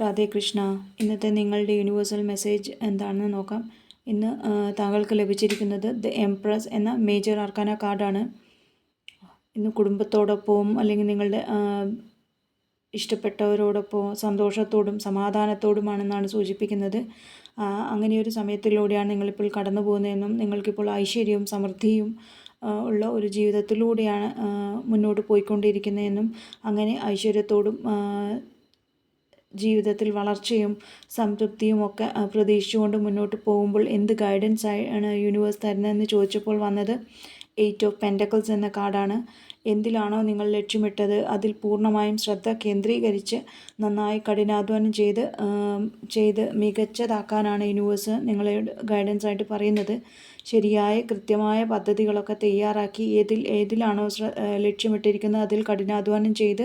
രാധേ കൃഷ്ണ. ഇന്നത്തെ നിങ്ങളുടെ universal message എന്താണെന്ന് നോക്കാം. ഇന്ന് താങ്കൾക്ക് ലഭിച്ചിരിക്കുന്നത് ദ എംപ്രസ് എന്ന മേജർ ആർക്കാന കാർഡാണ്. ഇന്ന് കുടുംബത്തോടൊപ്പവും അല്ലെങ്കിൽ നിങ്ങളുടെ ഇഷ്ടപ്പെട്ടവരോടൊപ്പം സന്തോഷത്തോടും സമാധാനത്തോടുമാണെന്നാണ് സൂചിപ്പിക്കുന്നത്. അങ്ങനെയൊരു സമയത്തിലൂടെയാണ് നിങ്ങളിപ്പോൾ കടന്നു പോകുന്നതെന്നും നിങ്ങൾക്കിപ്പോൾ ഐശ്വര്യവും സമൃദ്ധിയും ഉള്ള ഒരു ജീവിതത്തിലൂടെയാണ് മുന്നോട്ട് പോയിക്കൊണ്ടിരിക്കുന്നതെന്നും അങ്ങനെ ഐശ്വര്യത്തോടും ജീവിതത്തിൽ വളർച്ചയും സംതൃപ്തിയും ഒക്കെ പ്രതീക്ഷിച്ചുകൊണ്ട് മുന്നോട്ട് പോകുമ്പോൾ എന്ത് ഗൈഡൻസ് ആണ് യൂണിവേഴ്സ് തരുന്നതെന്ന് ചോദിച്ചപ്പോൾ വന്നത് 8 ഓഫ് പെൻറ്റക്കിൾസ് എന്ന കാർഡാണ്. എന്തിലാണോ നിങ്ങൾ ലക്ഷ്യമിട്ടത് അതിൽ പൂർണ്ണമായും ശ്രദ്ധ കേന്ദ്രീകരിച്ച് നന്നായി കഠിനാധ്വാനം ചെയ്ത് മികച്ചതാക്കാനാണ് യൂണിവേഴ്സ് നിങ്ങളെ ഗൈഡൻസ് ആയിട്ട് പറയുന്നത്. ശരിയായ കൃത്യമായ പദ്ധതികളൊക്കെ തയ്യാറാക്കി ഏതിലാണോ ലക്ഷ്യമിട്ടിരിക്കുന്നത് അതിൽ കഠിനാധ്വാനം ചെയ്ത്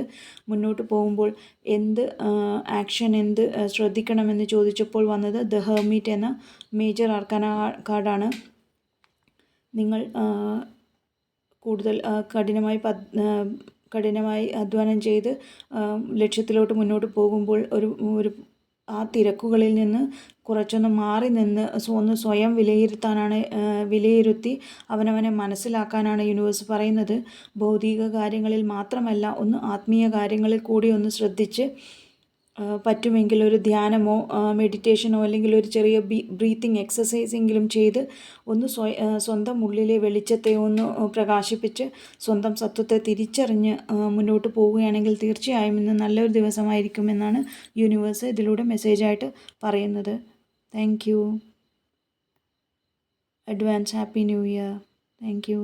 മുന്നോട്ട് പോകുമ്പോൾ എന്ത് ശ്രദ്ധിക്കണമെന്ന് ചോദിച്ചപ്പോൾ വന്നത് ദ ഹെർമിറ്റ് എന്ന മേജർ ആർക്കാന കാർഡാണ്. നിങ്ങൾ കൂടുതൽ കഠിനമായി അധ്വാനം ചെയ്ത് ലക്ഷ്യത്തിലോട്ട് മുന്നോട്ട് പോകുമ്പോൾ ഒരു ആ തിരക്കുകളിൽ നിന്ന് കുറച്ചൊന്ന് മാറി നിന്ന് ഒന്ന് സ്വയം വിലയിരുത്തി അവനവനെ മനസ്സിലാക്കാനാണ് യൂണിവേഴ്സ് പറയുന്നത്. ഭൗതിക കാര്യങ്ങളിൽ മാത്രമല്ല, ഒന്ന് ആത്മീയ കാര്യങ്ങളിൽ കൂടി ഒന്ന് ശ്രദ്ധിച്ച് പറ്റുമെങ്കിൽ ഒരു ധ്യാനമോ മെഡിറ്റേഷനോ അല്ലെങ്കിൽ ഒരു ചെറിയ ബ്രീത്തിങ് എക്സസൈസെങ്കിലും ചെയ്ത് ഒന്ന് സ്വന്തം ഉള്ളിലെ വെളിച്ചത്തെ ഒന്ന് പ്രകാശിപ്പിച്ച് സ്വന്തം സത്വത്തെ തിരിച്ചറിഞ്ഞ് മുന്നോട്ട് പോവുകയാണെങ്കിൽ തീർച്ചയായും ഇന്ന് നല്ലൊരു ദിവസമായിരിക്കുമെന്നാണ് യൂണിവേഴ്സ് ഇതിലൂടെ മെസ്സേജായിട്ട് പറയുന്നത്. Thank you. Advance happy new year. Thank you.